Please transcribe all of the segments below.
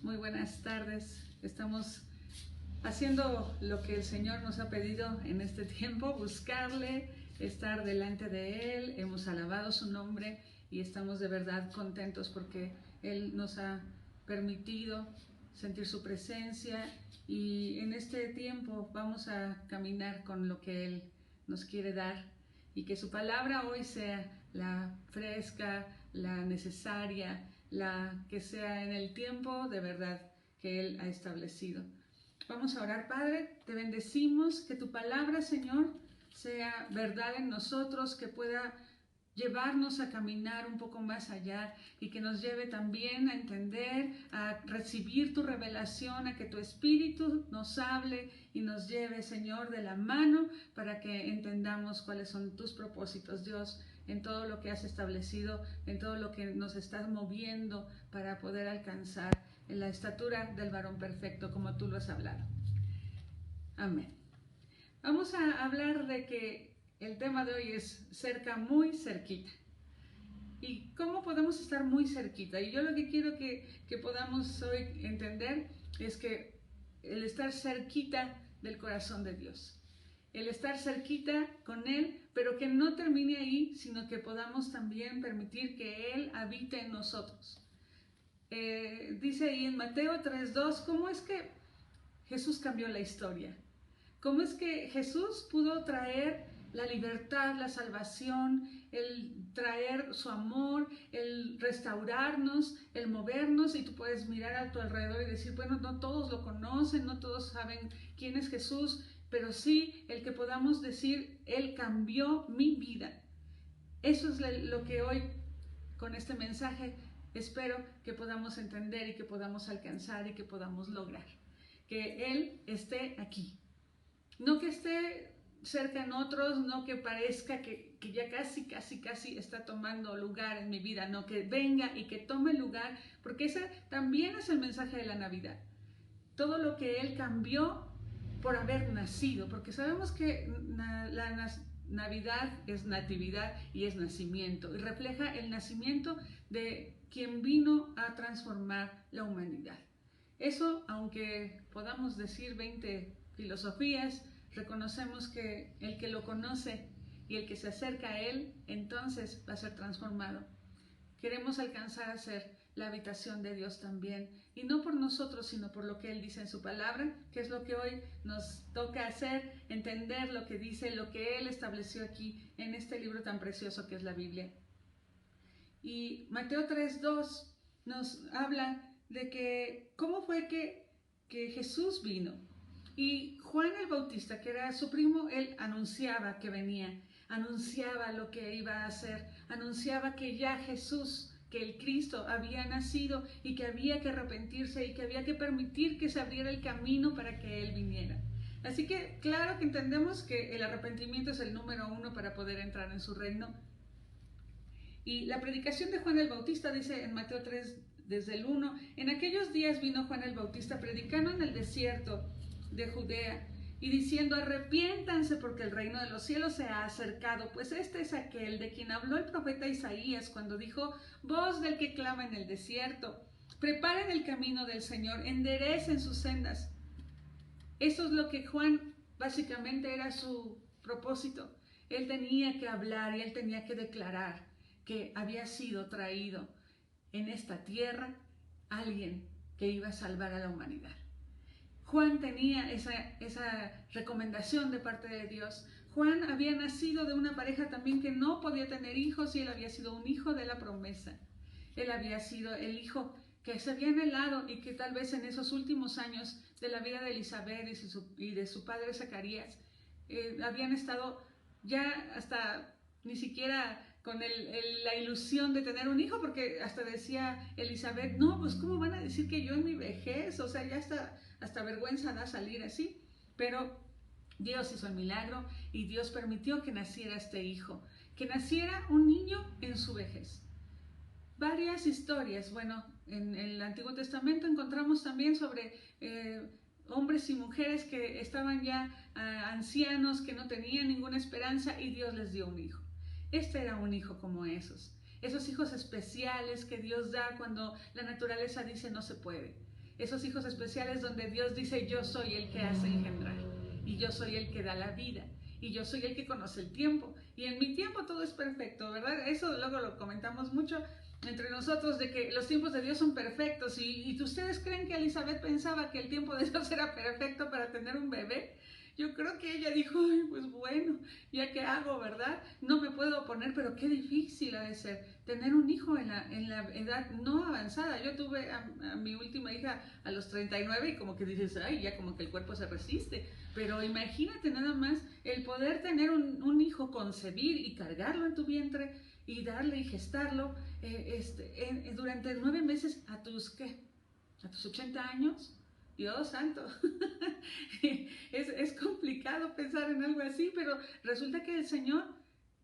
Muy buenas tardes. Estamos haciendo lo que el Señor nos ha pedido en este tiempo, buscarle, estar delante de Él. Hemos alabado su nombre y estamos de verdad contentos porque Él nos ha permitido sentir su presencia, y en este tiempo vamos a caminar con lo que Él nos quiere dar, y que su palabra hoy sea la fresca, la necesaria, la que sea en el tiempo de verdad que Él ha establecido. Vamos a orar. Padre, te bendecimos, que tu palabra, Señor, sea verdad en nosotros, que pueda llevarnos a caminar un poco más allá y que nos lleve también a entender, a recibir tu revelación, a que tu Espíritu nos hable y nos lleve, Señor, de la mano para que entendamos cuáles son tus propósitos, Dios, en todo lo que has establecido, en todo lo que nos estás moviendo para poder alcanzar en la estatura del varón perfecto, como tú lo has hablado. Amén. Vamos a hablar de que el tema de hoy es cerca, muy cerquita. ¿Y cómo podemos estar muy cerquita? Y yo lo que quiero que podamos hoy entender es que el estar cerquita del corazón de Dios, el estar cerquita con Él, pero que no termine ahí, sino que podamos también permitir que Él habite en nosotros. Dice ahí en Mateo 3:2, ¿cómo es que Jesús cambió la historia? ¿Cómo es que Jesús pudo traer la libertad, la salvación, el traer su amor, el restaurarnos, el movernos? Y tú puedes mirar a tu alrededor y decir, bueno, no todos lo conocen, no todos saben quién es Jesús, pero sí el que podamos decir, Él cambió mi vida. Eso es lo que hoy, con este mensaje, espero que podamos entender y que podamos alcanzar y que podamos lograr. Que Él esté aquí. No que esté cerca en otros, no que parezca que ya casi está tomando lugar en mi vida, no, que venga y que tome lugar, porque ese también es el mensaje de la Navidad. Todo lo que Él cambió por haber nacido, porque sabemos que la Navidad es natividad y es nacimiento, y refleja el nacimiento de quien vino a transformar la humanidad. Eso, aunque podamos decir 20 filosofías, reconocemos que el que lo conoce y el que se acerca a Él, entonces va a ser transformado. Queremos alcanzar a ser la habitación de Dios también, y no por nosotros, sino por lo que Él dice en su palabra, que es lo que hoy nos toca hacer, entender lo que dice, lo que Él estableció aquí en este libro tan precioso que es la Biblia. Y Mateo 3:2 nos habla de que cómo fue que Jesús vino. Y Juan el Bautista, que era su primo, él anunciaba que venía, anunciaba lo que iba a hacer, anunciaba que ya Jesús, que el Cristo había nacido y que había que arrepentirse y que había que permitir que se abriera el camino para que Él viniera. Así que claro que entendemos que el arrepentimiento es el número 1 para poder entrar en su reino. Y la predicación de Juan el Bautista dice en Mateo 3, desde el 1, en aquellos días vino Juan el Bautista predicando en el desierto de Judea y diciendo, arrepiéntanse porque el reino de los cielos se ha acercado, pues este es aquel de quien habló el profeta Isaías cuando dijo, voz del que clama en el desierto, preparen el camino del Señor, enderecen sus sendas. Eso es lo que Juan básicamente era su propósito. Él tenía que hablar y él tenía que declarar que había sido traído en esta tierra alguien que iba a salvar a la humanidad. Juan tenía esa recomendación de parte de Dios. Juan había nacido de una pareja también que no podía tener hijos, y él había sido un hijo de la promesa. Él había sido el hijo que se había anhelado, y que tal vez en esos últimos años de la vida de Elizabeth y de su padre Zacarías habían estado ya hasta ni siquiera con la ilusión de tener un hijo, porque hasta decía Elizabeth, no, pues ¿cómo van a decir que yo en mi vejez? O sea, ya hasta vergüenza da salir así. Pero Dios hizo el milagro y Dios permitió que naciera este hijo, que naciera un niño en su vejez. Varias historias, bueno, en el Antiguo Testamento encontramos también sobre hombres y mujeres que estaban ya ancianos, que no tenían ninguna esperanza, y Dios les dio un hijo. Este era un hijo como esos hijos especiales que Dios da cuando la naturaleza dice no se puede. esos hijos especiales donde Dios dice: yo soy el que hace engendrar, y yo soy el que da la vida, y yo soy el que conoce el tiempo, y en mi tiempo todo es perfecto, ¿verdad? Eso luego lo comentamos mucho entre nosotros, de que los tiempos de Dios son perfectos, y ustedes creen que Elizabeth pensaba que el tiempo de Dios era perfecto para tener un bebé. Yo creo que ella dijo: ay, pues bueno, ¿ya qué hago, verdad? No me puedo oponer, pero qué difícil ha de ser tener un hijo en la edad no avanzada. Yo tuve a mi última hija a los 39 y como que dices: ay, ya como que el cuerpo se resiste. Pero imagínate nada más el poder tener un hijo, concebir y cargarlo en tu vientre y darle y gestarlo durante 9 meses a tus, ¿qué? A tus 80 años. Dios santo, es complicado pensar en algo así, pero resulta que el Señor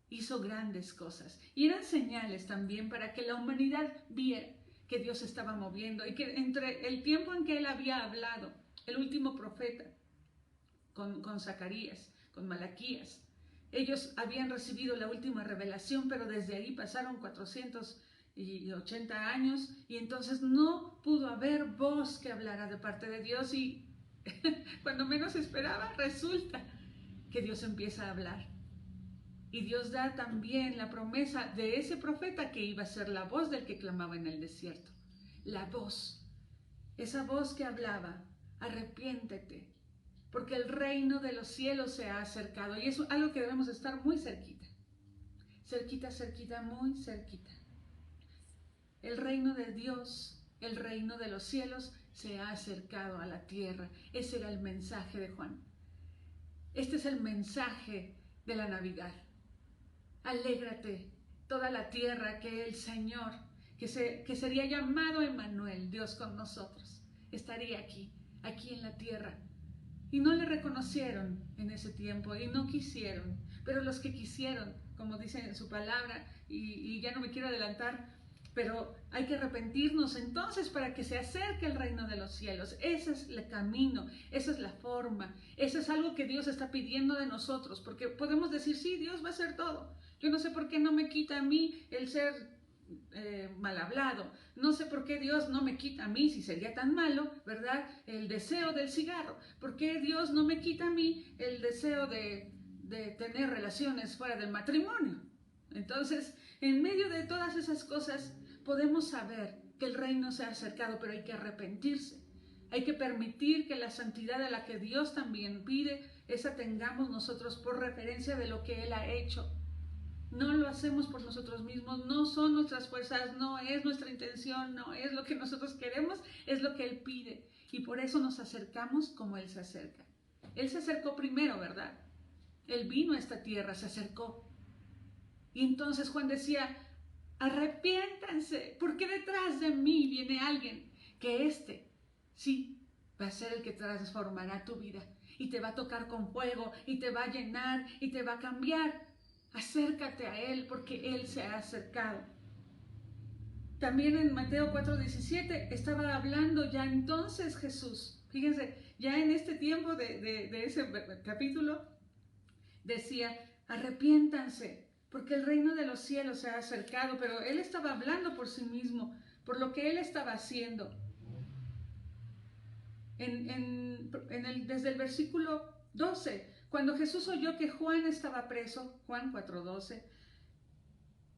hizo grandes cosas y eran señales también para que la humanidad viera que Dios se estaba moviendo, y que entre el tiempo en que Él había hablado, el último profeta, con Zacarías, con Malaquías, ellos habían recibido la última revelación, pero desde ahí pasaron 480 años, y entonces no pudo haber voz que hablara de parte de Dios, y cuando menos esperaba, resulta que Dios empieza a hablar. Y Dios da también la promesa de ese profeta que iba a ser la voz del que clamaba en el desierto. La voz, esa voz que hablaba: arrepiéntete, porque el reino de los cielos se ha acercado. Y eso es algo que debemos estar muy cerquita. Cerquita, cerquita, muy cerquita. El reino de Dios, el reino de los cielos se ha acercado a la tierra. Ese era el mensaje de Juan. Este es el mensaje de la Navidad. Alégrate toda la tierra, que el Señor, que sería llamado Emmanuel, Dios con nosotros, estaría aquí en la tierra. Y no le reconocieron en ese tiempo y no quisieron, pero los que quisieron, como dice en su palabra, y ya no me quiero adelantar, pero hay que arrepentirnos entonces para que se acerque el reino de los cielos. Ese es el camino, esa es la forma, eso es algo que Dios está pidiendo de nosotros, porque podemos decir: sí, Dios va a hacer todo. Yo no sé por qué no me quita a mí el ser mal hablado. No sé por qué Dios no me quita a mí, si sería tan malo, ¿verdad?, el deseo del cigarro. ¿Por qué Dios no me quita a mí el deseo de tener relaciones fuera del matrimonio? Entonces, en medio de todas esas cosas, podemos saber que el reino se ha acercado, pero hay que arrepentirse. Hay que permitir que la santidad a la que Dios también pide, esa tengamos nosotros por referencia de lo que Él ha hecho. No lo hacemos por nosotros mismos, no son nuestras fuerzas, no es nuestra intención, no es lo que nosotros queremos, es lo que Él pide. Y por eso nos acercamos como Él se acerca. Él se acercó primero, ¿verdad? Él vino a esta tierra, se acercó. Y entonces Juan decía: arrepiéntanse, porque detrás de mí viene alguien que sí, va a ser el que transformará tu vida. Y te va a tocar con fuego, y te va a llenar, y te va a cambiar. Acércate a Él, porque Él se ha acercado. También en Mateo 4:17 estaba hablando ya entonces Jesús. Fíjense, ya en este tiempo de ese capítulo decía: arrepiéntanse, porque el reino de los cielos se ha acercado. Pero Él estaba hablando por sí mismo, por lo que Él estaba haciendo. Desde el versículo 12, cuando Jesús oyó que Juan estaba preso, Juan 4:12,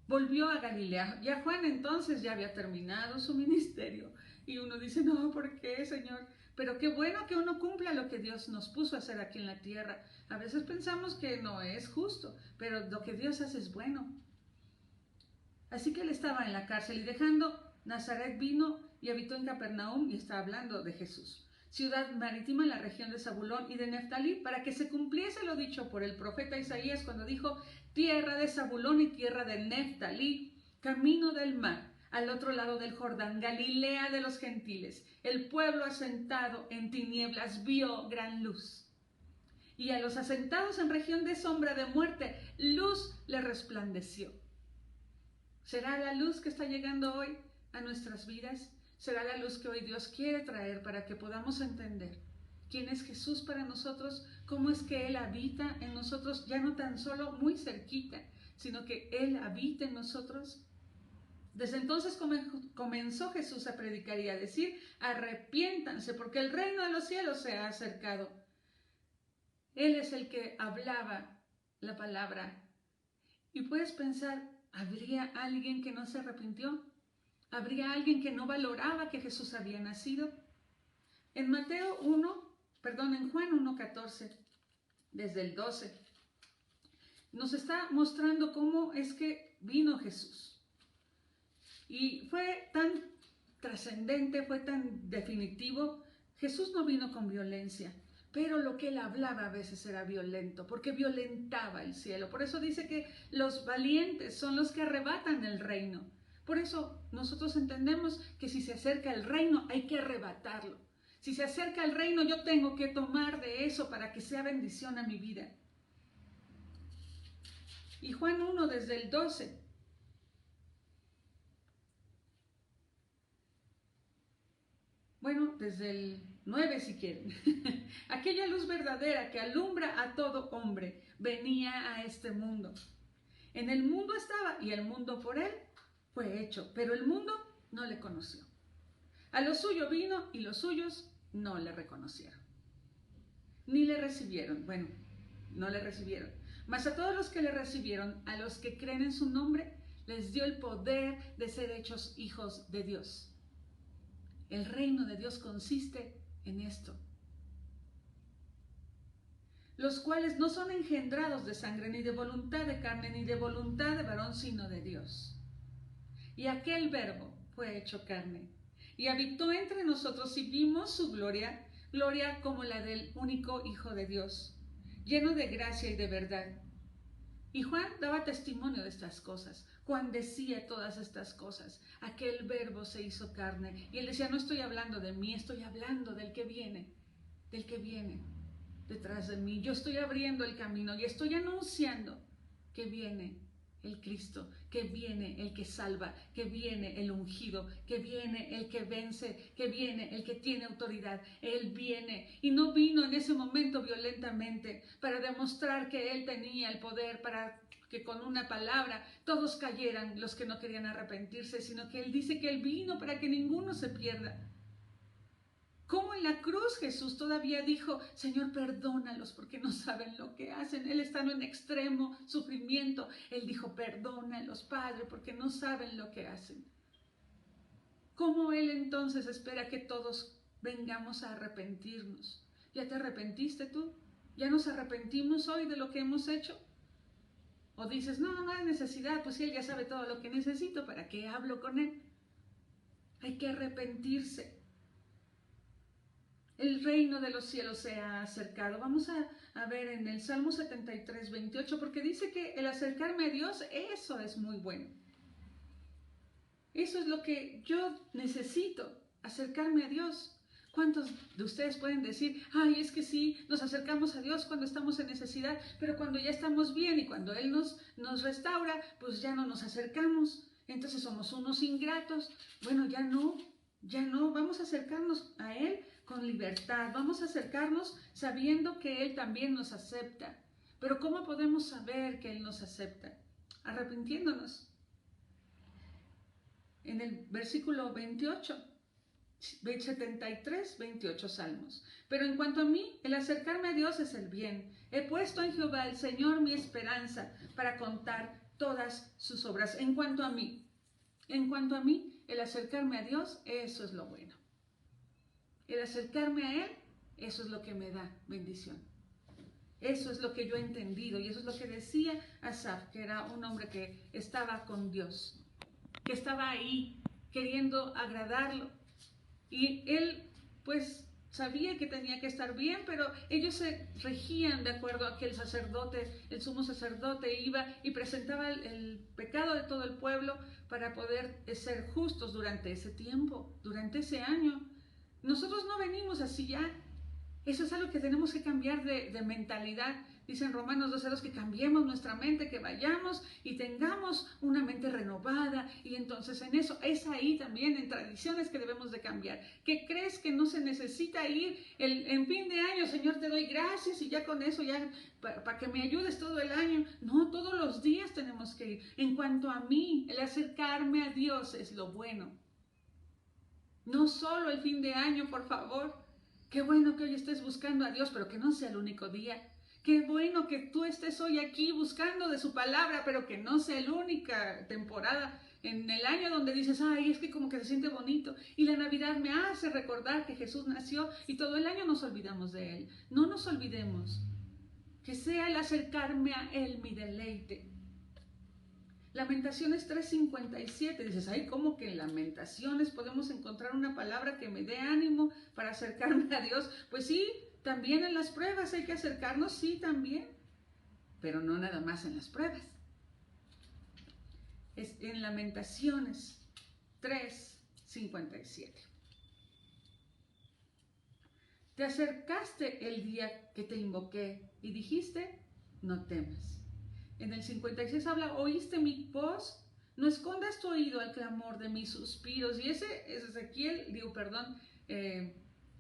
volvió a Galilea. Ya Juan entonces ya había terminado su ministerio. Y uno dice: no, ¿por qué, Señor? Pero qué bueno que uno cumpla lo que Dios nos puso a hacer aquí en la tierra. A veces pensamos que no es justo, pero lo que Dios hace es bueno. Así que él estaba en la cárcel, y dejando Nazaret vino y habitó en Capernaum, y está hablando de Jesús, ciudad marítima en la región de Zabulón y de Neftalí, para que se cumpliese lo dicho por el profeta Isaías cuando dijo: tierra de Zabulón y tierra de Neftalí, camino del mar, al otro lado del Jordán, Galilea de los gentiles. El pueblo asentado en tinieblas vio gran luz. Y a los asentados en región de sombra de muerte, luz le resplandeció. ¿Será la luz que está llegando hoy a nuestras vidas? ¿Será la luz que hoy Dios quiere traer para que podamos entender quién es Jesús para nosotros? ¿Cómo es que Él habita en nosotros? Ya no tan solo muy cerquita, sino que Él habita en nosotros. Desde entonces comenzó Jesús a predicar y a decir, arrepiéntanse porque el reino de los cielos se ha acercado. Él es el que hablaba la palabra. Y puedes pensar, ¿habría alguien que no se arrepintió? ¿Habría alguien que no valoraba que Jesús había nacido? En Juan 1:14, desde el 12, nos está mostrando cómo es que vino Jesús. Y fue tan trascendente, fue tan definitivo. Jesús no vino con violencia, pero lo que él hablaba a veces era violento, porque violentaba el cielo. Por eso dice que los valientes son los que arrebatan el reino. Por eso nosotros entendemos que si se acerca el reino hay que arrebatarlo. Si se acerca el reino yo tengo que tomar de eso para que sea bendición a mi vida. Y Juan 1 desde el 12. Bueno, desde el 9 si quieren. Aquella luz verdadera que alumbra a todo hombre venía a este mundo. En el mundo estaba y el mundo por él fue hecho, pero el mundo no le conoció. A lo suyo vino y los suyos no le reconocieron. Ni le recibieron. Bueno, no le recibieron. Mas a todos los que le recibieron, a los que creen en su nombre, les dio el poder de ser hechos hijos de Dios. El reino de Dios consiste en esto. Los cuales no son engendrados de sangre, ni de voluntad de carne, ni de voluntad de varón, sino de Dios. Y aquel Verbo fue hecho carne, y habitó entre nosotros, y vimos su gloria, gloria como la del único Hijo de Dios, lleno de gracia y de verdad. Y Juan daba testimonio de estas cosas. Juan decía todas estas cosas. Aquel Verbo se hizo carne. Y él decía, no estoy hablando de mí, estoy hablando del que viene detrás de mí. Yo estoy abriendo el camino y estoy anunciando que viene el Cristo, que viene el que salva, que viene el ungido, que viene el que vence, que viene el que tiene autoridad. Él viene y no vino en ese momento violentamente para demostrar que él tenía el poder para que con una palabra todos cayeran los que no querían arrepentirse, sino que él dice que él vino para que ninguno se pierda. Como en la cruz Jesús todavía dijo, Señor, perdónalos porque no saben lo que hacen. Él estando en extremo sufrimiento, él dijo, perdónalos, Padre, porque no saben lo que hacen. ¿Cómo él entonces espera que todos vengamos a arrepentirnos? ¿Ya te arrepentiste tú? ¿Ya nos arrepentimos hoy de lo que hemos hecho? O dices, no hay necesidad, pues si él ya sabe todo lo que necesito, ¿para qué hablo con él? Hay que arrepentirse. El reino de los cielos se ha acercado. Vamos a ver en el Salmo 73, 28, porque dice que el acercarme a Dios, eso es muy bueno. Eso es lo que yo necesito, acercarme a Dios. ¿Cuántos de ustedes pueden decir, ay, es que sí, nos acercamos a Dios cuando estamos en necesidad, pero cuando ya estamos bien y cuando Él nos restaura, pues ya no nos acercamos, entonces somos unos ingratos? Bueno, ya no, vamos a acercarnos a Él con libertad, vamos a acercarnos sabiendo que Él también nos acepta. Pero ¿cómo podemos saber que Él nos acepta? Arrepintiéndonos. En el versículo 28, 73, 28 Salmos. Pero en cuanto a mí, el acercarme a Dios es el bien. He puesto en Jehová el Señor mi esperanza para contar todas sus obras. En cuanto a mí, el acercarme a Dios, eso es lo bueno. El acercarme a Él, eso es lo que me da bendición. Eso es lo que yo he entendido y eso es lo que decía Asaf, que era un hombre que estaba con Dios, que estaba ahí queriendo agradarlo. Y él pues sabía que tenía que estar bien, pero ellos se regían de acuerdo a que el sacerdote, el sumo sacerdote, iba y presentaba el pecado de todo el pueblo para poder ser justos durante ese tiempo, durante ese año. Nosotros no venimos así ya. Eso es algo que tenemos que cambiar de mentalidad. Dice en Romanos 12:2 que cambiemos nuestra mente, que vayamos y tengamos una mente renovada. Y entonces en eso es ahí también en tradiciones que debemos de cambiar. ¿Qué crees que no se necesita ir en fin de año? Señor, te doy gracias y ya con eso, ya para que me ayudes todo el año. No, todos los días tenemos que ir. En cuanto a mí, el acercarme a Dios es lo bueno. No solo el fin de año, por favor. Qué bueno que hoy estés buscando a Dios, pero que no sea el único día. Qué bueno que tú estés hoy aquí buscando de su palabra, pero que no sea la única temporada en el año donde dices, ay, es que como que se siente bonito. Y la Navidad me hace recordar que Jesús nació y todo el año nos olvidamos de Él. No nos olvidemos. Que sea el acercarme a Él mi deleite. Lamentaciones 3:57, dices, ay, ¿cómo que en Lamentaciones podemos encontrar una palabra que me dé ánimo para acercarme a Dios? Pues sí, también en las pruebas hay que acercarnos, sí, también, pero no nada más en las pruebas. Es en Lamentaciones 3:57. Te acercaste el día que te invoqué y dijiste, no temas. En el 56 habla, oíste mi voz, no escondas tu oído al clamor de mis suspiros. Y ese es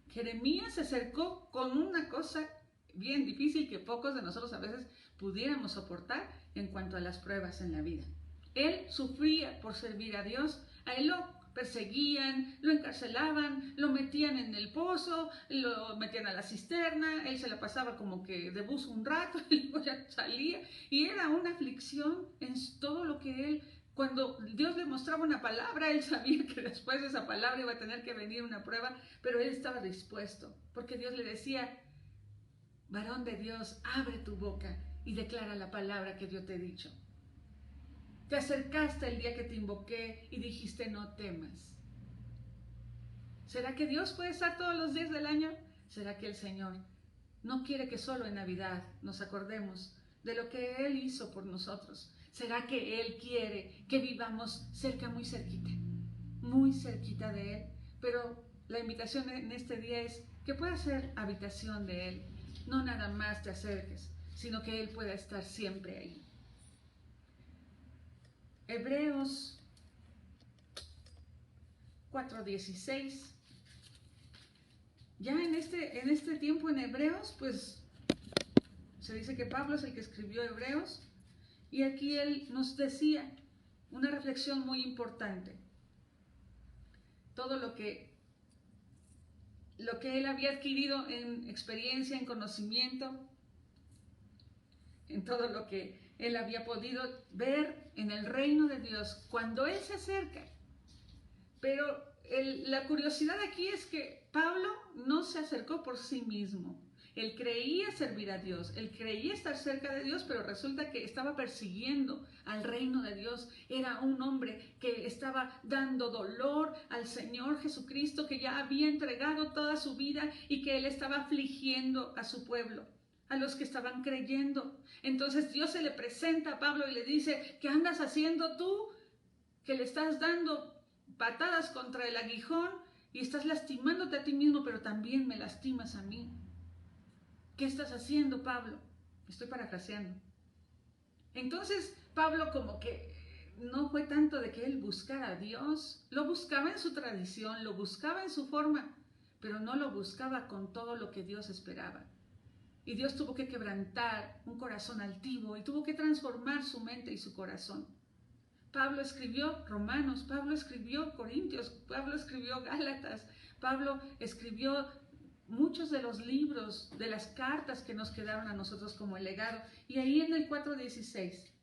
Jeremías se acercó con una cosa bien difícil que pocos de nosotros a veces pudiéramos soportar en cuanto a las pruebas en la vida. Él sufría por servir a Dios, a él lo perseguían, lo encarcelaban, lo metían en el pozo, lo metían a la cisterna, él se la pasaba como que de buzo un rato y luego ya salía, y era una aflicción en todo lo que él, cuando Dios le mostraba una palabra, él sabía que después de esa palabra iba a tener que venir una prueba, pero él estaba dispuesto, porque Dios le decía, varón de Dios, abre tu boca y declara la palabra que yo te he dicho. Te acercaste el día que te invoqué y dijiste no temas. ¿Será que Dios puede estar todos los días del año? ¿Será que el Señor no quiere que solo en Navidad nos acordemos de lo que Él hizo por nosotros? ¿Será que Él quiere que vivamos cerca, muy cerquita de Él? Pero la invitación en este día es que puedas ser habitación de Él. No nada más te acerques, sino que Él pueda estar siempre ahí. Hebreos 4:16. Ya en este tiempo en Hebreos, pues se dice que Pablo es el que escribió Hebreos, y aquí él nos decía una reflexión muy importante. Todo lo que él había adquirido en experiencia, en conocimiento, en todo lo que él había podido ver en el reino de Dios cuando él se acerca. Pero la curiosidad aquí es que Pablo no se acercó por sí mismo. Él creía servir a Dios, él creía estar cerca de Dios, pero resulta que estaba persiguiendo al reino de Dios. Era un hombre que estaba dando dolor al Señor Jesucristo, que ya había entregado toda su vida y que él estaba afligiendo a su pueblo, a los que estaban creyendo. Entonces Dios se le presenta a Pablo y le dice, ¿qué andas haciendo tú? Que le estás dando patadas contra el aguijón y estás lastimándote a ti mismo, pero también me lastimas a mí. ¿Qué estás haciendo, Pablo? Estoy parafraseando. Entonces Pablo como que no fue tanto de que él buscara a Dios, lo buscaba en su tradición, lo buscaba en su forma, pero no lo buscaba con todo lo que Dios esperaba. Y Dios tuvo que quebrantar un corazón altivo y tuvo que transformar su mente y su corazón. Pablo escribió Romanos, Pablo escribió Corintios, Pablo escribió Gálatas, Pablo escribió muchos de los libros, de las cartas que nos quedaron a nosotros como el legado. Y ahí en el 4:16,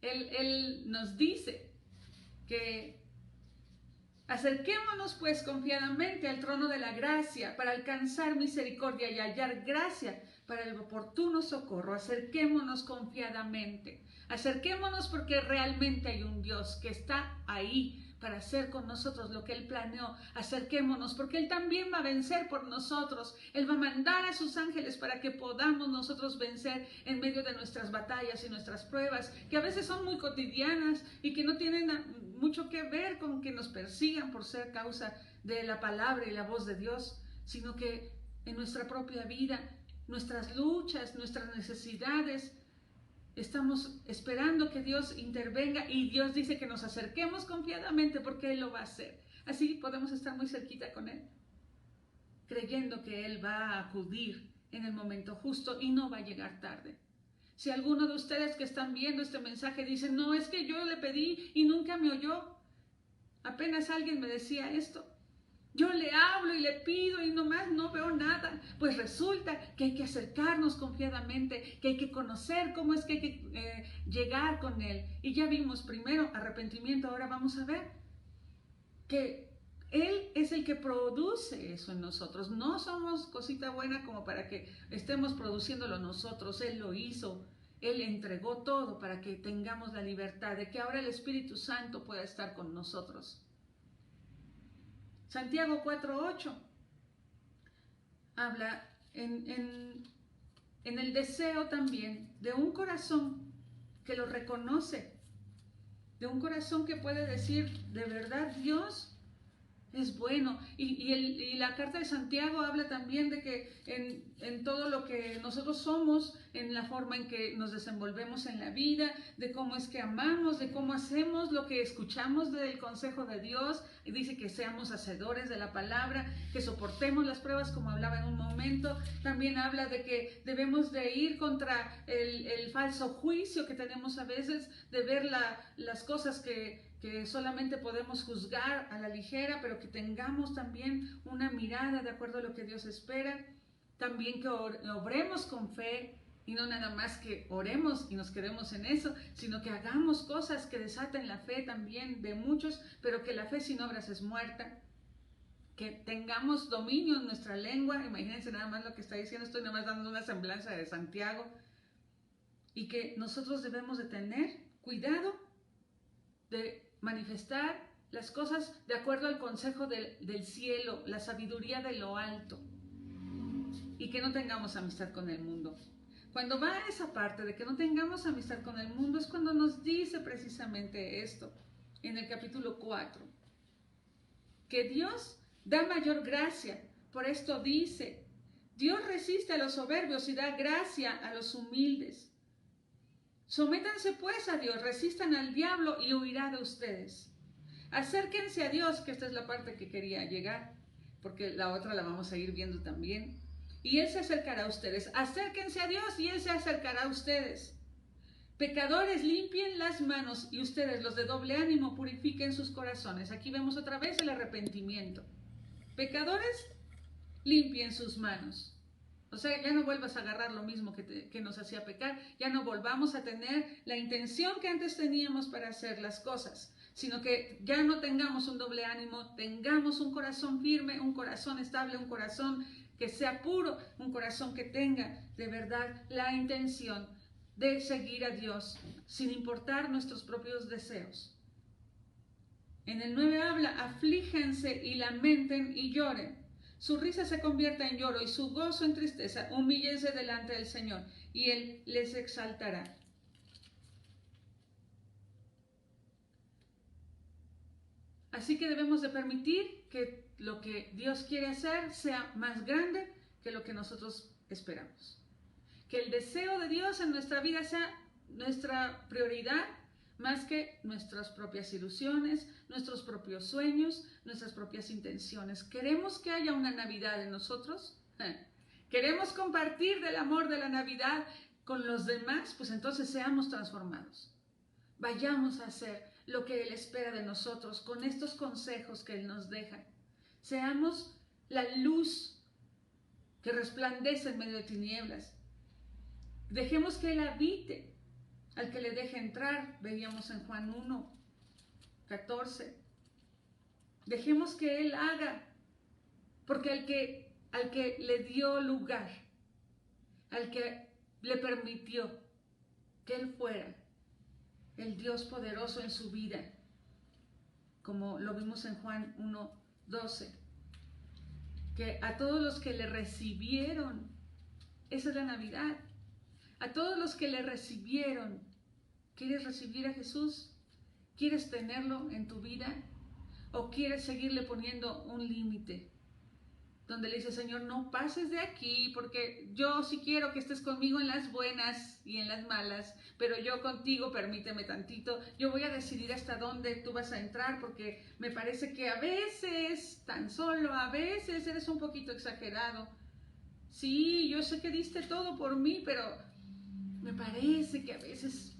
él nos dice que acerquémonos pues confiadamente al trono de la gracia para alcanzar misericordia y hallar gracia para el oportuno socorro. Acerquémonos confiadamente. Acerquémonos porque realmente hay un Dios que está ahí para hacer con nosotros lo que Él planeó. Acerquémonos porque Él también va a vencer por nosotros. Él va a mandar a sus ángeles para que podamos nosotros vencer en medio de nuestras batallas y nuestras pruebas, que a veces son muy cotidianas y que no tienen mucho que ver con que nos persigan por ser causa de la palabra y la voz de Dios, sino que en nuestra propia vida nuestras luchas, nuestras necesidades. Estamos esperando que Dios intervenga y Dios dice que nos acerquemos confiadamente porque Él lo va a hacer. Así podemos estar muy cerquita con Él, creyendo que Él va a acudir en el momento justo y no va a llegar tarde. Si alguno de ustedes que están viendo este mensaje dice, no, es que yo le pedí y nunca me oyó. Apenas alguien me decía esto. Yo le hablo y le pido y nomás no veo nada. Pues resulta que hay que acercarnos confiadamente, que hay que conocer cómo es que hay que llegar con Él. Y ya vimos primero arrepentimiento, ahora vamos a ver que Él es el que produce eso en nosotros. No somos cosita buena como para que estemos produciéndolo nosotros. Él lo hizo. Él entregó todo para que tengamos la libertad de que ahora el Espíritu Santo pueda estar con nosotros. Santiago 4:8 habla en el deseo también de un corazón que lo reconoce, de un corazón que puede decir, de verdad Dios es bueno. Y la carta de Santiago habla también de que en todo lo que nosotros somos, en la forma en que nos desenvolvemos en la vida, de cómo es que amamos, de cómo hacemos lo que escuchamos del consejo de Dios. Y dice que seamos hacedores de la palabra, que soportemos las pruebas como hablaba en un momento. También habla de que debemos de ir contra el falso juicio que tenemos a veces, de ver las cosas que solamente podemos juzgar a la ligera, pero que tengamos también una mirada de acuerdo a lo que Dios espera. También que obremos con fe y no nada más que oremos y nos quedemos en eso, sino que hagamos cosas que desaten la fe también de muchos, pero que la fe sin obras es muerta. Que tengamos dominio en nuestra lengua. Imagínense nada más lo que está diciendo, estoy nada más dando una semblanza de Santiago. Y que nosotros debemos de tener cuidado de manifestar las cosas de acuerdo al consejo del cielo, la sabiduría de lo alto, y que no tengamos amistad con el mundo. Cuando va a esa parte de que no tengamos amistad con el mundo es cuando nos dice precisamente esto, en el capítulo 4, que Dios da mayor gracia. Por esto dice, Dios resiste a los soberbios y da gracia a los humildes. Sométanse pues a Dios, resistan al diablo y huirá de ustedes. Acérquense a Dios, que esta es la parte que quería llegar, porque la otra la vamos a ir viendo también. Y Él se acercará a ustedes. Acérquense a Dios y Él se acercará a ustedes. Pecadores, limpien las manos y ustedes, los de doble ánimo, purifiquen sus corazones. Aquí vemos otra vez el arrepentimiento. Pecadores, limpien sus manos. O sea, ya no vuelvas a agarrar lo mismo que nos hacía pecar, ya no volvamos a tener la intención que antes teníamos para hacer las cosas, sino que ya no tengamos un doble ánimo, tengamos un corazón firme, un corazón estable, un corazón que sea puro, un corazón que tenga de verdad la intención de seguir a Dios, sin importar nuestros propios deseos. En el 9 habla, aflíjense y lamenten y lloren. Su risa se convierta en lloro y su gozo en tristeza. Humíllense delante del Señor y Él les exaltará. Así que debemos de permitir que lo que Dios quiere hacer sea más grande que lo que nosotros esperamos. Que el deseo de Dios en nuestra vida sea nuestra prioridad, más que nuestras propias ilusiones, nuestros propios sueños, nuestras propias intenciones. ¿Queremos que haya una Navidad en nosotros? ¿Queremos compartir del amor de la Navidad con los demás? Pues entonces seamos transformados. Vayamos a hacer lo que Él espera de nosotros con estos consejos que Él nos deja. Seamos la luz que resplandece en medio de tinieblas. Dejemos que Él habite. Al que le deje entrar, veíamos en Juan 1:14. Dejemos que Él haga, porque al que le dio lugar, al que le permitió que Él fuera el Dios poderoso en su vida, como lo vimos en Juan 1:12, que a todos los que le recibieron, esa es la Navidad, a todos los que le recibieron. ¿Quieres recibir a Jesús? ¿Quieres tenerlo en tu vida? ¿O quieres seguirle poniendo un límite? donde le dice, Señor, no pases de aquí, porque yo sí quiero que estés conmigo en las buenas y en las malas, pero yo contigo, permíteme tantito, yo voy a decidir hasta dónde tú vas a entrar, porque me parece que a veces, tan solo a veces, eres un poquito exagerado. Sí, yo sé que diste todo por mí, pero me parece que a veces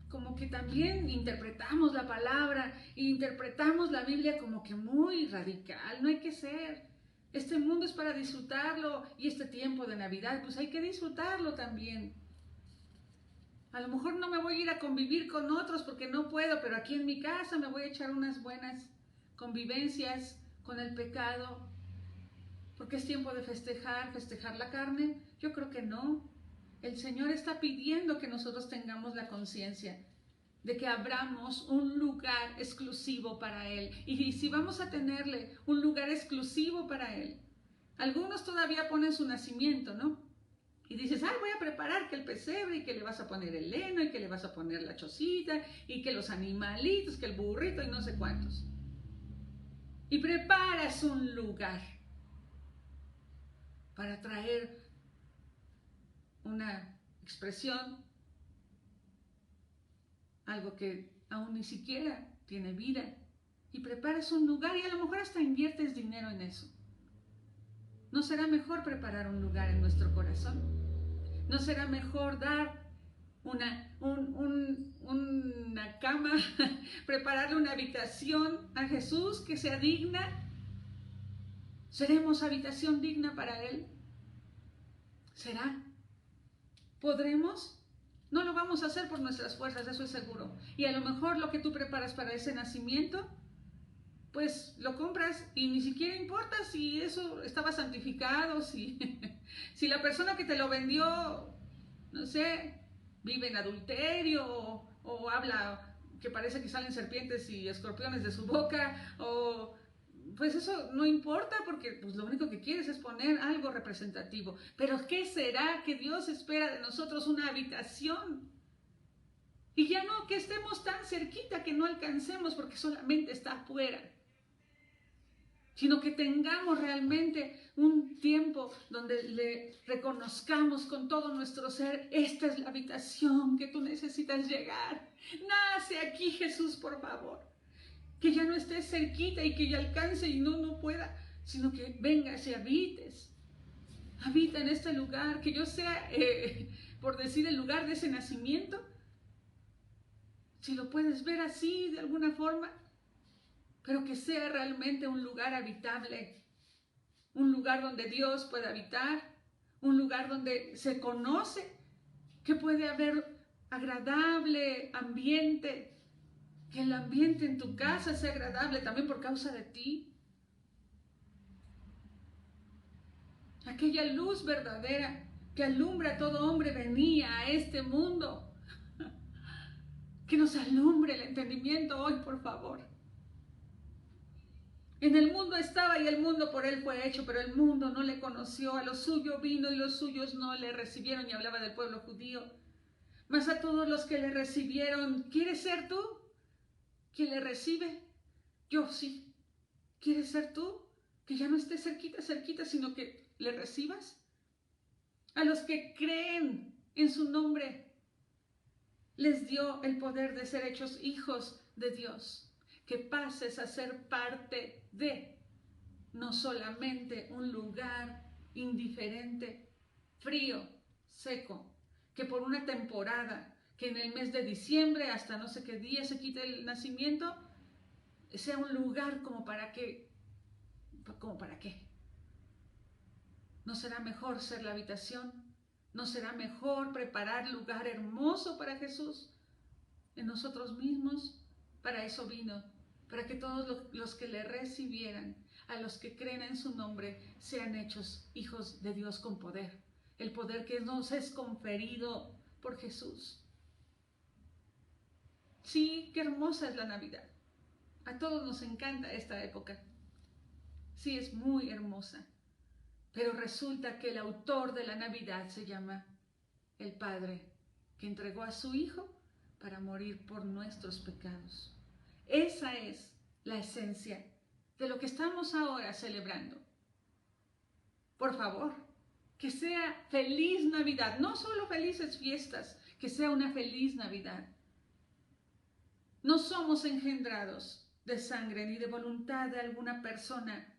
como que también interpretamos la palabra, interpretamos la Biblia como que muy radical. No hay que ser. Este mundo es para disfrutarlo, y este tiempo de Navidad, pues hay que disfrutarlo también. A lo mejor no me voy a ir a convivir con otros porque no puedo, pero aquí en mi casa me voy a echar unas buenas convivencias con el pecado, porque es tiempo de festejar la carne. Yo creo que no. El Señor está pidiendo que nosotros tengamos la conciencia de que abramos un lugar exclusivo para Él. Y si vamos a tenerle un lugar exclusivo para Él, algunos todavía ponen su nacimiento, ¿no? Y dices, ay, voy a preparar que el pesebre, y que le vas a poner el heno, y que le vas a poner la chocita, y que los animalitos, que el burrito, y no sé cuántos. Y preparas un lugar para traer una expresión, algo que aún ni siquiera tiene vida, y preparas un lugar, y a lo mejor hasta inviertes dinero en eso. ¿No será mejor preparar un lugar en nuestro corazón? ¿No será mejor dar una cama, prepararle una habitación a Jesús que sea digna? ¿Seremos habitación digna para Él? ¿Será? ¿Podremos? No lo vamos a hacer por nuestras fuerzas, eso es seguro. Y a lo mejor lo que tú preparas para ese nacimiento, pues lo compras y ni siquiera importa si eso estaba santificado, si, si la persona que te lo vendió, no sé, vive en adulterio, o habla que parece que salen serpientes y escorpiones de su boca, o pues eso no importa, porque pues lo único que quieres es poner algo representativo. Pero ¿qué será que Dios espera de nosotros? Una habitación. Y ya no que estemos tan cerquita que no alcancemos porque solamente está afuera, sino que tengamos realmente un tiempo donde le reconozcamos con todo nuestro ser, esta es la habitación que tú necesitas llegar. Nace aquí, Jesús, por favor. Que ya no estés cerquita y que ya alcance y no pueda, sino que vengas y habites. Habita en este lugar, que yo sea, por decir, el lugar de ese nacimiento. Si lo puedes ver así, de alguna forma, pero que sea realmente un lugar habitable, un lugar donde Dios pueda habitar, un lugar donde se conoce que puede haber agradable ambiente, que el ambiente en tu casa sea agradable también por causa de ti. Aquella luz verdadera que alumbra a todo hombre venía a este mundo. Que nos alumbre el entendimiento hoy, por favor. En el mundo estaba y el mundo por él fue hecho, pero el mundo no le conoció. A lo suyo vino y los suyos no le recibieron, y hablaba del pueblo judío. Mas a todos los que le recibieron, ¿quieres ser tú quien le recibe? Yo sí. ¿Quieres ser tú? Que ya no estés cerquita, sino que le recibas. A los que creen en su nombre, les dio el poder de ser hechos hijos de Dios. Que pases a ser parte de, no solamente un lugar indiferente, frío, seco, que por una temporada, que en el mes de diciembre hasta no sé qué día se quite el nacimiento, sea un lugar como para qué. ¿No será mejor ser la habitación? ¿No será mejor preparar lugar hermoso para Jesús en nosotros mismos? Para eso vino, para que todos los que le recibieran, a los que creen en su nombre, sean hechos hijos de Dios con poder. El poder que nos es conferido por Jesús. Sí, qué hermosa es la Navidad. A todos nos encanta esta época. Sí, es muy hermosa. Pero resulta que el autor de la Navidad se llama el Padre, que entregó a su Hijo para morir por nuestros pecados. Esa es la esencia de lo que estamos ahora celebrando. Por favor, que sea feliz Navidad, no solo felices fiestas, que sea una feliz Navidad. No somos engendrados de sangre ni de voluntad de alguna persona.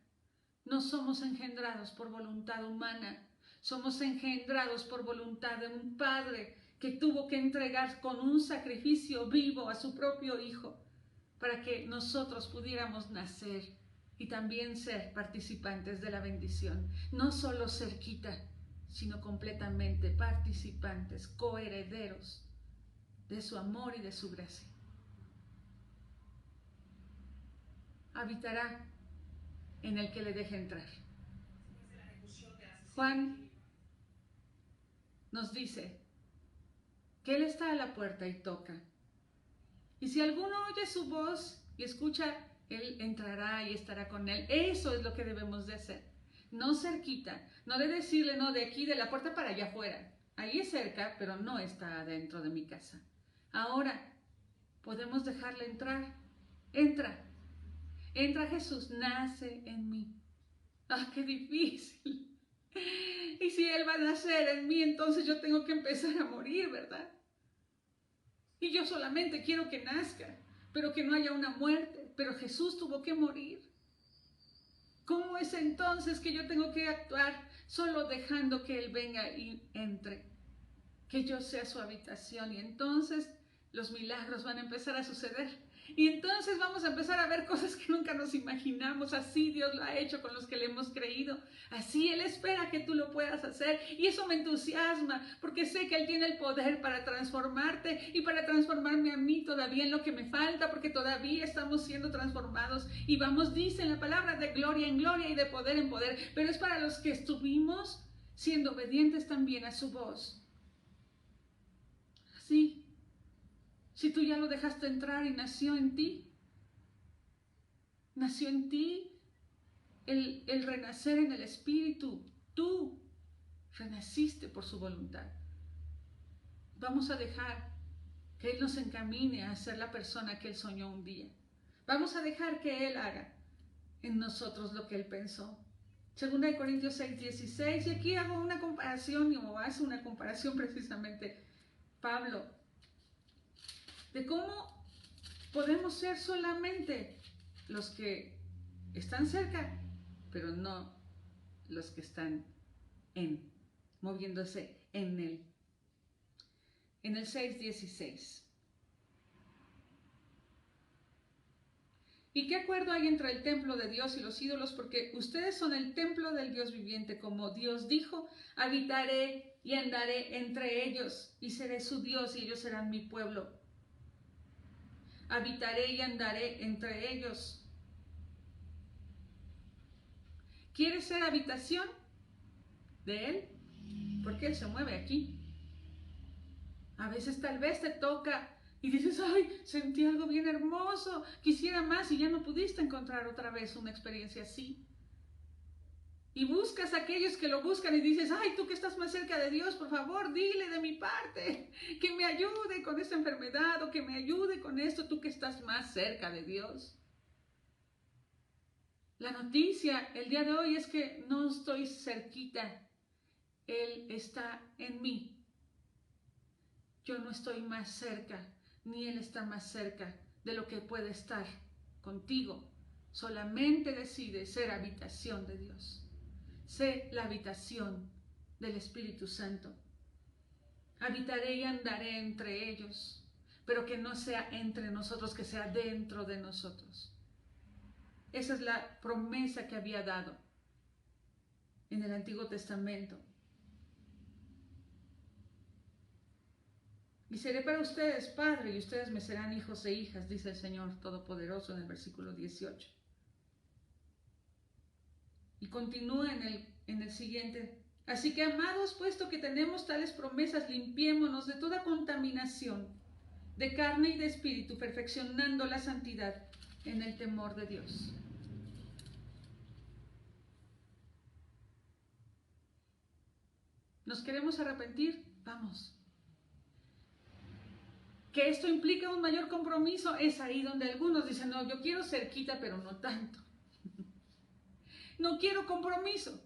No somos engendrados por voluntad humana. Somos engendrados por voluntad de un Padre que tuvo que entregar con un sacrificio vivo a su propio Hijo para que nosotros pudiéramos nacer y también ser participantes de la bendición. No solo cerquita, sino completamente participantes, coherederos de su amor y de su gracia. Habitará en el que le deje entrar. Juan nos dice que Él está a la puerta y toca. Y si alguno oye su voz y escucha, Él entrará y estará con él. Eso es lo que debemos de hacer. No cerquita, no de decirle, no, de aquí, de la puerta para allá afuera. Ahí es cerca, pero no está adentro de mi casa. Ahora podemos dejarle entrar. Entra. Entra Jesús, nace en mí. ¡Ah, qué difícil! Y si Él va a nacer en mí, entonces yo tengo que empezar a morir, ¿verdad? Y yo solamente quiero que nazca, pero que no haya una muerte. Pero Jesús tuvo que morir. ¿Cómo es entonces que yo tengo que actuar solo dejando que Él venga y entre? Que yo sea su habitación y entonces los milagros van a empezar a suceder. Y entonces vamos a empezar a ver cosas que nunca nos imaginamos. Así Dios lo ha hecho con los que le hemos creído. Así Él espera que tú lo puedas hacer. Y eso me entusiasma porque sé que Él tiene el poder para transformarte y para transformarme a mí todavía en lo que me falta, porque todavía estamos siendo transformados y vamos, dice en la palabra, de gloria en gloria y de poder en poder. Pero es para los que estuvimos siendo obedientes también a su voz. Sí. Si tú ya lo dejaste entrar y nació en ti el renacer en el Espíritu, tú renaciste por su voluntad. Vamos a dejar que Él nos encamine a ser la persona que Él soñó un día. Vamos a dejar que Él haga en nosotros lo que Él pensó. 2 Corintios 6:16, y aquí hago una comparación, o hace una comparación precisamente Pablo, de cómo podemos ser solamente los que están cerca, pero no los que están moviéndose en Él. En el 6:16. ¿Y qué acuerdo hay entre el templo de Dios y los ídolos? Porque ustedes son el templo del Dios viviente, como Dios dijo, habitaré y andaré entre ellos, y seré su Dios, y ellos serán mi pueblo. Habitaré y andaré entre ellos. ¿Quieres ser habitación de Él? Porque Él se mueve aquí. A veces tal vez te toca y dices, ay, sentí algo bien hermoso, quisiera más, y ya no pudiste encontrar otra vez una experiencia así. Y buscas a aquellos que lo buscan y dices, ay, tú que estás más cerca de Dios, por favor, dile de mi parte, que me ayude con esta enfermedad o que me ayude con esto, tú que estás más cerca de Dios. La noticia el día de hoy es que no estoy cerquita, Él está en mí. Yo no estoy más cerca, ni Él está más cerca de lo que puede estar contigo. Solamente decide ser habitación de Dios. Sé la habitación del Espíritu Santo. Habitaré y andaré entre ellos, pero que no sea entre nosotros, que sea dentro de nosotros. Esa es la promesa que había dado en el Antiguo Testamento. Y seré para ustedes padre y ustedes me serán hijos e hijas, dice el Señor Todopoderoso en el versículo 18. Y continúa en el siguiente. Así que, amados, puesto que tenemos tales promesas, limpiémonos de toda contaminación de carne y de espíritu, perfeccionando la santidad en el temor de Dios. ¿Nos queremos arrepentir? Vamos. Que esto implica un mayor compromiso, es ahí donde algunos dicen, no, yo quiero cerquita, pero no tanto. No quiero compromiso.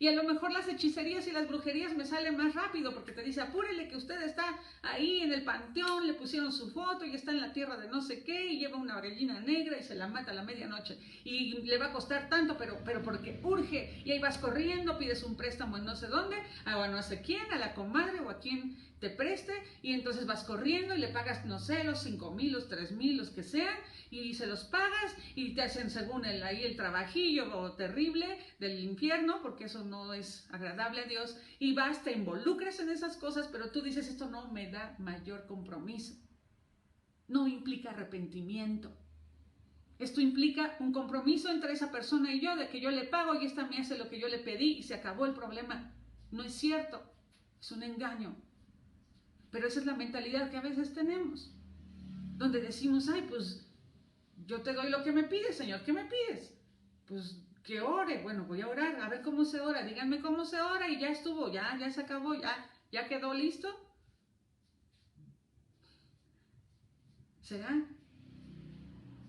Y a lo mejor las hechicerías y las brujerías me salen más rápido porque te dice, apúrele que usted está ahí en el panteón, le pusieron su foto y está en la tierra de no sé qué y lleva una gallina negra y se la mata a la medianoche. Y le va a costar tanto, pero porque urge. Y ahí vas corriendo, pides un préstamo en no sé dónde, a no sé quién, a la comadre o a quien te preste, y entonces vas corriendo y le pagas, no sé, los 5,000, los 3,000, los que sean, y se los pagas y te hacen según ahí el trabajillo terrible del infierno, porque eso no es agradable a Dios, y vas, te involucras en esas cosas, pero tú dices, esto no me da mayor compromiso, no implica arrepentimiento. Esto implica un compromiso entre esa persona y yo, de que yo le pago y esta me hace lo que yo le pedí y se acabó el problema. No es cierto, es un engaño. Pero esa es la mentalidad que a veces tenemos, donde decimos, ay, pues yo te doy lo que me pides, Señor, ¿qué me pides? Pues que ore. Bueno, voy a orar, a ver cómo se ora, díganme cómo se ora y ya estuvo, ya se acabó, ya quedó listo. ¿Será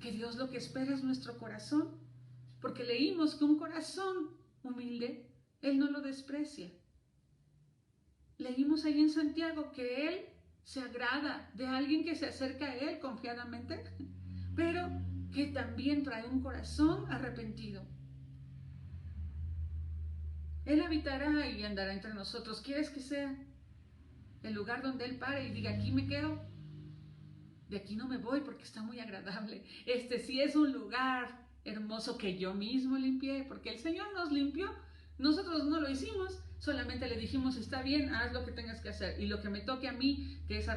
que Dios lo que espera es nuestro corazón? Porque leímos que un corazón humilde, Él no lo desprecia. Leímos ahí en Santiago que Él se agrada de alguien que se acerca a Él confiadamente, pero que también trae un corazón arrepentido. Él habitará y andará entre nosotros. ¿Quieres que sea el lugar donde Él pare y diga, aquí me quedo? De aquí no me voy porque está muy agradable. Este sí es un lugar hermoso que yo mismo limpié, porque el Señor nos limpió. Nosotros no lo hicimos, solamente le dijimos, está bien, haz lo que tengas que hacer. Y lo que me toque a mí, que es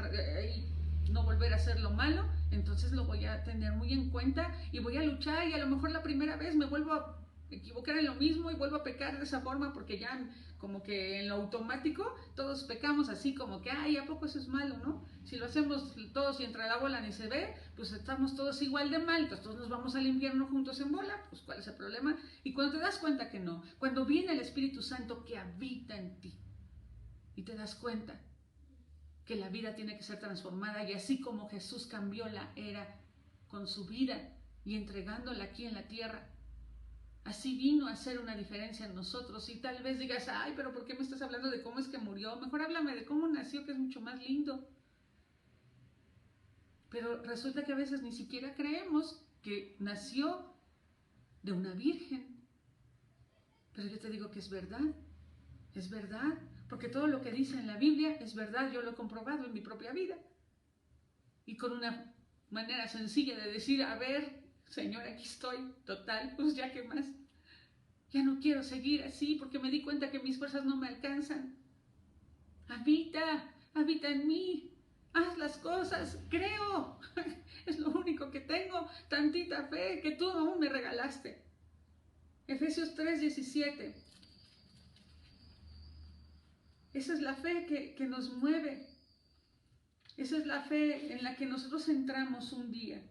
no volver a hacer lo malo, entonces lo voy a tener muy en cuenta y voy a luchar, y a lo mejor la primera vez me vuelvo a equivocar en lo mismo y vuelvo a pecar de esa forma, porque ya como que en lo automático todos pecamos así como que, ay, ¿a poco eso es malo, no? Si lo hacemos todos y entre la bola ni se ve, pues estamos todos igual de mal, entonces todos nos vamos al infierno juntos en bola, pues ¿cuál es el problema? Y cuando te das cuenta que no, cuando viene el Espíritu Santo que habita en ti y te das cuenta que la vida tiene que ser transformada, y así como Jesús cambió la era con su vida y entregándola aquí en la tierra, así vino a hacer una diferencia en nosotros. Y tal vez digas, ay, pero ¿por qué me estás hablando de cómo es que murió? Mejor háblame de cómo nació, que es mucho más lindo. Pero resulta que a veces ni siquiera creemos que nació de una virgen. Pero yo te digo que es verdad, porque todo lo que dice en la Biblia es verdad, yo lo he comprobado en mi propia vida. Y con una manera sencilla de decir, a ver, Señor, aquí estoy, total, pues ya qué más. Ya no quiero seguir así porque me di cuenta que mis fuerzas no me alcanzan. Habita en mí, haz las cosas, creo. Es lo único que tengo, tantita fe que tú aún me regalaste. Efesios 3:17. Esa es la fe que nos mueve. Esa es la fe en la que nosotros entramos un día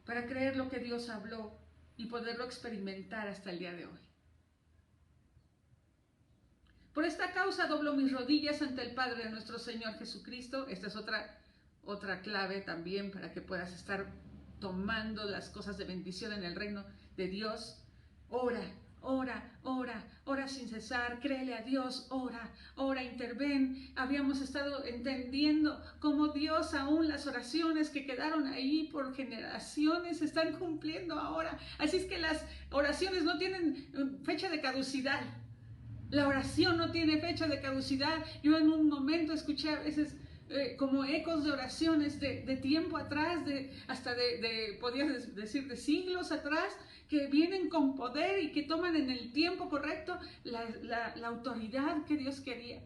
para creer lo que Dios habló y poderlo experimentar hasta el día de hoy. Por esta causa doblo mis rodillas ante el Padre de nuestro Señor Jesucristo. Esta es otra clave también para que puedas estar tomando las cosas de bendición en el reino de Dios. Ora sin cesar, créele a Dios, ora, interven. Habíamos estado entendiendo cómo Dios aún las oraciones que quedaron ahí por generaciones se están cumpliendo ahora. Así es que las oraciones no tienen fecha de caducidad. La oración no tiene fecha de caducidad. Yo en un momento escuché a veces como ecos de oraciones de tiempo atrás, podías decir, de siglos atrás, que vienen con poder y que toman en el tiempo correcto la autoridad que Dios quería.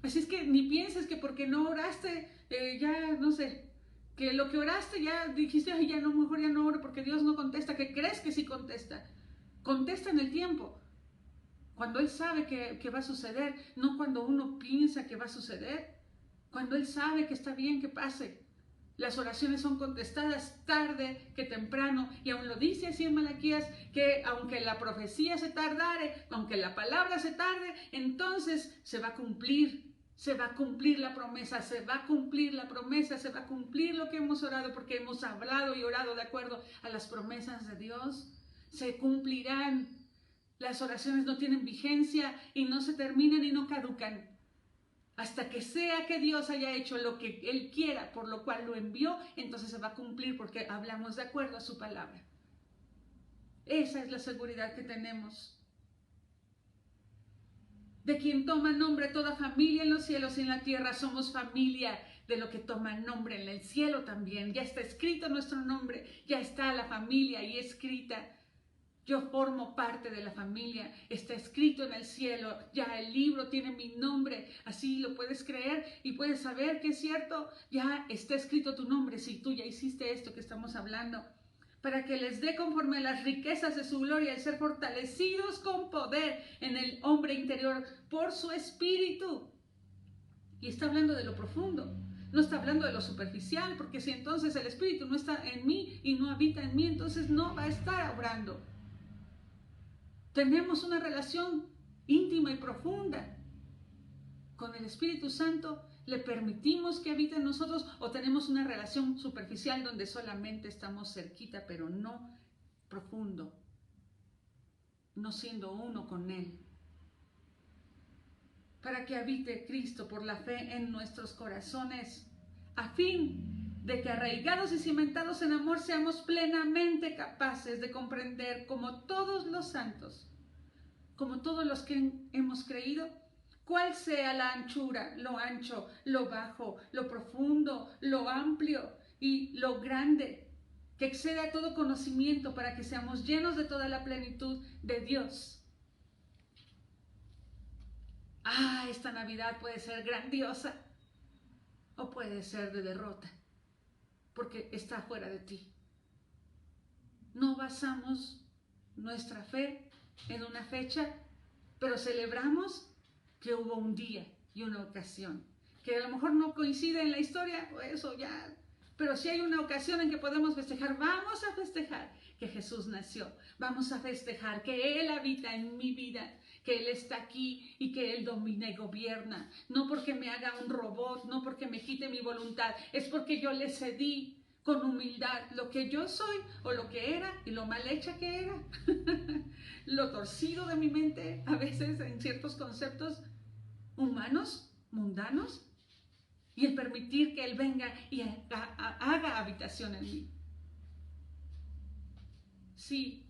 Así es que ni pienses que porque no oraste, ya no sé, que lo que oraste ya dijiste, ay, ya no, mejor ya no oro porque Dios no contesta, que crees que sí contesta. Contesta en el tiempo. Cuando Él sabe que va a suceder, no cuando uno piensa que va a suceder. Cuando Él sabe que está bien que pase. Las oraciones son contestadas tarde que temprano, y aún lo dice así en Malaquías, que aunque la profecía se tardare, aunque la palabra se tarde, entonces se va a cumplir la promesa, se va a cumplir la promesa, se va a cumplir lo que hemos orado, porque hemos hablado y orado de acuerdo a las promesas de Dios. Se cumplirán. Las oraciones no tienen vigencia y no se terminan y no caducan. Hasta que sea que Dios haya hecho lo que Él quiera, por lo cual lo envió, entonces se va a cumplir porque hablamos de acuerdo a su palabra. Esa es la seguridad que tenemos. De quien toma nombre toda familia en los cielos y en la tierra, somos familia de lo que toma nombre en el cielo también. Ya está escrito nuestro nombre, ya está la familia ahí escrita. Yo formo parte de la familia, está escrito en el cielo, ya el libro tiene mi nombre, así lo puedes creer y puedes saber que es cierto, ya está escrito tu nombre, si tú ya hiciste esto que estamos hablando, para que les dé conforme a las riquezas de su gloria el ser fortalecidos con poder en el hombre interior por su espíritu. Y está hablando de lo profundo. No está hablando de lo superficial, porque si entonces el espíritu no está en mí y no habita en mí, entonces no va a estar obrando. Tenemos una relación íntima y profunda con el Espíritu Santo. ¿Le permitimos que habite en nosotros o tenemos una relación superficial donde solamente estamos cerquita pero no profundo, no siendo uno con Él? Para que habite Cristo por la fe en nuestros corazones, a fin de que arraigados y cimentados en amor seamos plenamente capaces de comprender como todos los santos, como todos los que hemos creído, cuál sea la anchura, lo ancho, lo bajo, lo profundo, lo amplio y lo grande, que exceda todo conocimiento, para que seamos llenos de toda la plenitud de Dios. Esta Navidad puede ser grandiosa o puede ser de derrota, porque está fuera de ti. No basamos nuestra fe en una fecha, pero celebramos que hubo un día y una ocasión, que a lo mejor no coincide en la historia, eso ya, pero si hay una ocasión en que podemos festejar, vamos a festejar que Jesús nació, vamos a festejar que Él habita en mi vida, que Él está aquí y que Él domina y gobierna, no porque me haga un robot, no porque me quite mi voluntad, es porque yo le cedí con humildad lo que yo soy o lo que era y lo mal hecha que era, lo torcido de mi mente a veces en ciertos conceptos humanos, mundanos, y el permitir que Él venga y haga habitación en mí. Sí,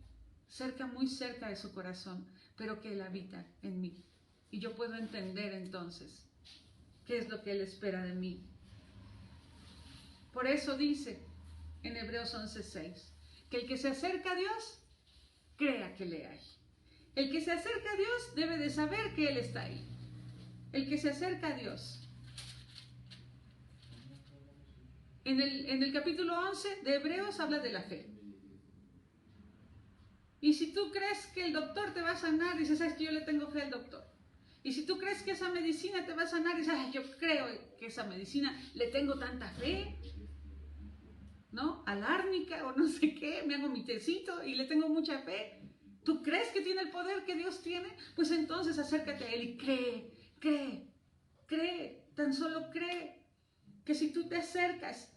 cerca, muy cerca de su corazón, pero que Él habita en mí. Y yo puedo entender entonces qué es lo que Él espera de mí. Por eso dice en Hebreos 11:6, que el que se acerca a Dios, crea que le hay. El que se acerca a Dios debe de saber que Él está ahí. El que se acerca a Dios. En el capítulo 11 de Hebreos habla de la fe. Y si tú crees que el doctor te va a sanar, dices, ¿sabes que yo le tengo fe al doctor? Y si tú crees que esa medicina te va a sanar, dices, yo creo que esa medicina le tengo tanta fe, ¿no? Al árnica o no sé qué, me hago mi tecito y le tengo mucha fe. ¿Tú crees que tiene el poder que Dios tiene? Pues entonces acércate a Él y cree, tan solo cree, que si tú te acercas,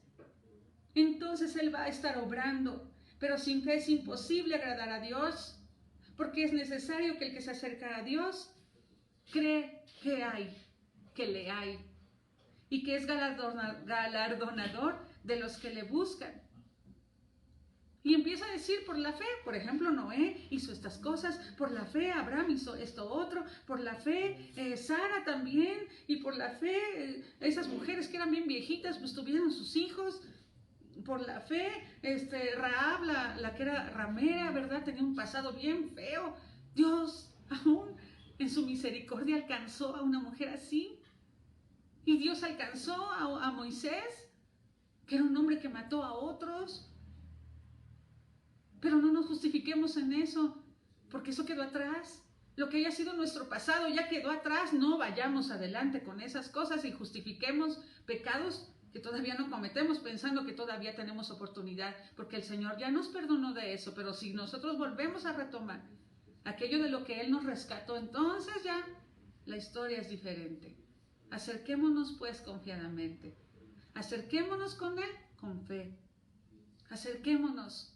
entonces Él va a estar obrando. Pero sin fe es imposible agradar a Dios, porque es necesario que el que se acerca a Dios cree que hay, que le hay, y que es galardonador de los que le buscan. Y empieza a decir, por la fe, por ejemplo, Noé hizo estas cosas, por la fe Abraham hizo esto otro, por la fe Sara también, y por la fe esas mujeres que eran bien viejitas, pues tuvieron sus hijos. Por la fe, Rahab, la que era ramera, ¿verdad? Tenía un pasado bien feo. Dios aún en su misericordia alcanzó a una mujer así. Y Dios alcanzó a Moisés, que era un hombre que mató a otros. Pero no nos justifiquemos en eso, porque eso quedó atrás. Lo que haya sido nuestro pasado ya quedó atrás. No vayamos adelante con esas cosas y justifiquemos pecados que todavía no cometemos pensando que todavía tenemos oportunidad, porque el Señor ya nos perdonó de eso. Pero si nosotros volvemos a retomar aquello de lo que Él nos rescató, entonces ya la historia es diferente. Acerquémonos pues confiadamente, acerquémonos con Él con fe, acerquémonos,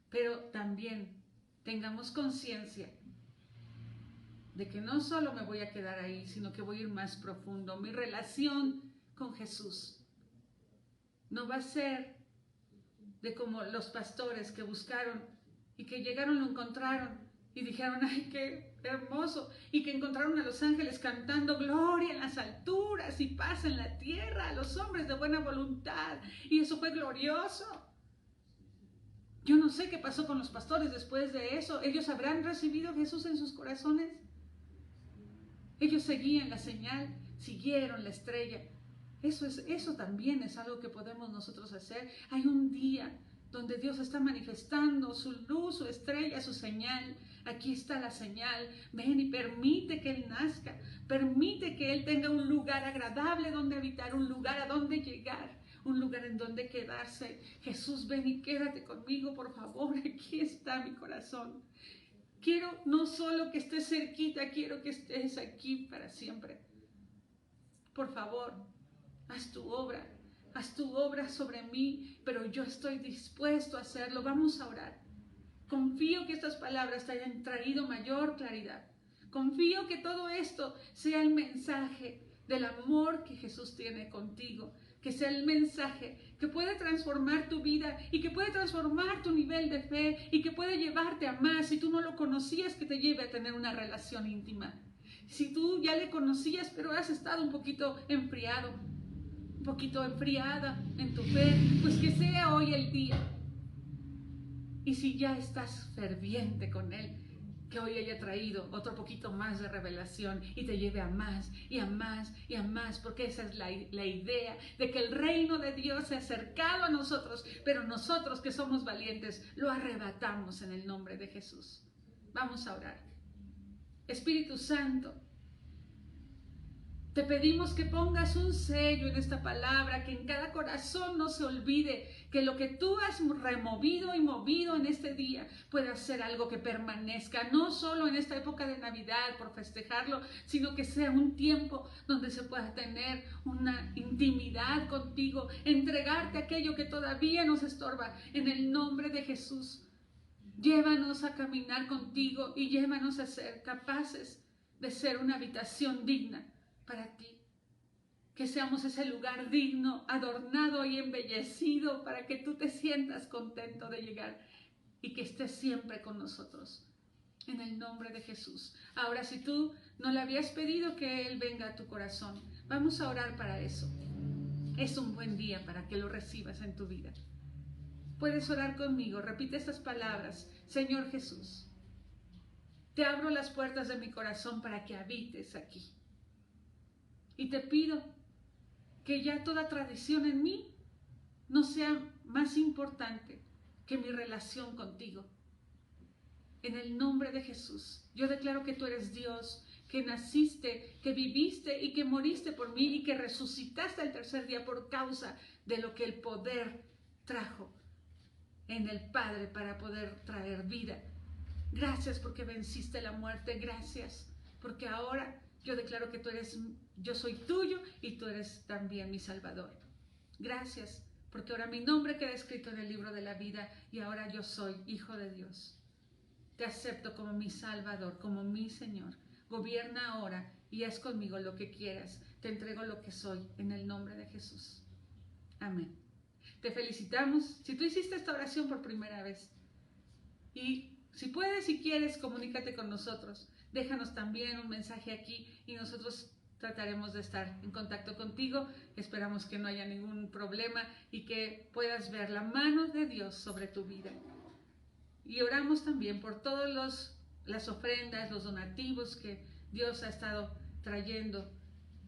pero también tengamos conciencia de que no solo me voy a quedar ahí, sino que voy a ir más profundo. Mi relación con Jesús no va a ser de como los pastores que buscaron y que llegaron, lo encontraron y dijeron, ay, qué hermoso, y que encontraron a los ángeles cantando gloria en las alturas y paz en la tierra a los hombres de buena voluntad, y eso fue glorioso. Yo no sé qué pasó con los pastores después de eso. ¿Ellos habrán recibido a Jesús en sus corazones? Ellos seguían la señal, siguieron la estrella. Eso también es algo que podemos nosotros hacer. Hay un día donde Dios está manifestando su luz, su estrella, su señal. Aquí está la señal. Ven y permite que Él nazca. Permite que Él tenga un lugar agradable donde habitar, un lugar a donde llegar, un lugar en donde quedarse. Jesús, ven y quédate conmigo, por favor. Aquí está mi corazón. Quiero no solo que estés cerquita, quiero que estés aquí para siempre. Por favor, haz tu obra sobre mí, pero yo estoy dispuesto a hacerlo. Vamos a orar. Confío que estas palabras te hayan traído mayor claridad. Confío que todo esto sea el mensaje del amor que Jesús tiene contigo, que sea el mensaje que puede transformar tu vida y que puede transformar tu nivel de fe y que puede llevarte a más. Si tú no lo conocías, que te lleve a tener una relación íntima. Si tú ya le conocías, pero has estado un poquito enfriado, un poquito enfriada en tu fe, pues que sea hoy el día. Y si ya estás ferviente con Él, que hoy haya traído otro poquito más de revelación y te lleve a más y a más y a más, porque esa es la idea de que el reino de Dios se ha acercado a nosotros, pero nosotros que somos valientes lo arrebatamos en el nombre de Jesús. Vamos a orar. Espíritu Santo, te pedimos que pongas un sello en esta palabra, que en cada corazón no se olvide que lo que tú has removido y movido en este día pueda ser algo que permanezca, no solo en esta época de Navidad por festejarlo, sino que sea un tiempo donde se pueda tener una intimidad contigo, entregarte aquello que todavía nos estorba. En el nombre de Jesús, llévanos a caminar contigo y llévanos a ser capaces de ser una habitación digna para ti, que seamos ese lugar digno, adornado y embellecido para que tú te sientas contento de llegar y que estés siempre con nosotros. En el nombre de Jesús. Ahora, si tú no le habías pedido que Él venga a tu corazón, vamos a orar para eso. Es un buen día para que lo recibas en tu vida. Puedes orar conmigo, repite estas palabras. Señor Jesús, te abro las puertas de mi corazón para que habites aquí. Y te pido que ya toda tradición en mí no sea más importante que mi relación contigo. En el nombre de Jesús, yo declaro que tú eres Dios, que naciste, que viviste y que moriste por mí y que resucitaste al tercer día por causa de lo que el poder trajo en el Padre para poder traer vida. Gracias porque venciste la muerte, gracias porque ahora yo declaro que yo soy tuyo y tú eres también mi Salvador. Gracias porque ahora mi nombre queda escrito en el libro de la vida y ahora yo soy hijo de Dios. Te acepto como mi Salvador, como mi Señor. Gobierna ahora y haz conmigo lo que quieras. Te entrego lo que soy en el nombre de Jesús. Amén. Te felicitamos. Si tú hiciste esta oración por primera vez y si puedes, si quieres, comunícate con nosotros. Déjanos también un mensaje aquí y nosotros trataremos de estar en contacto contigo. Esperamos que no haya ningún problema y que puedas ver la mano de Dios sobre tu vida. Y oramos también por todas las ofrendas, los donativos que Dios ha estado trayendo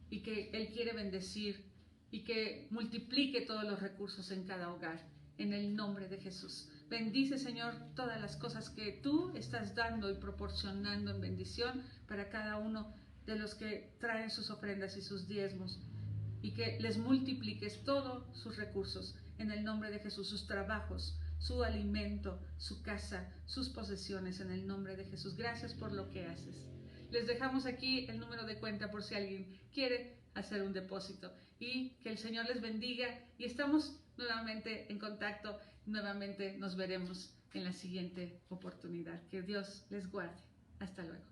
y que Él quiere bendecir y que multiplique todos los recursos en cada hogar. En el nombre de Jesús. Bendice, Señor, todas las cosas que tú estás dando y proporcionando en bendición para cada uno de los que traen sus ofrendas y sus diezmos. Y que les multipliques todos sus recursos en el nombre de Jesús, sus trabajos, su alimento, su casa, sus posesiones en el nombre de Jesús. Gracias por lo que haces. Les dejamos aquí el número de cuenta por si alguien quiere hacer un depósito. Y que el Señor les bendiga y estamos nuevamente en contacto. Nuevamente nos veremos en la siguiente oportunidad. Que Dios les guarde. Hasta luego.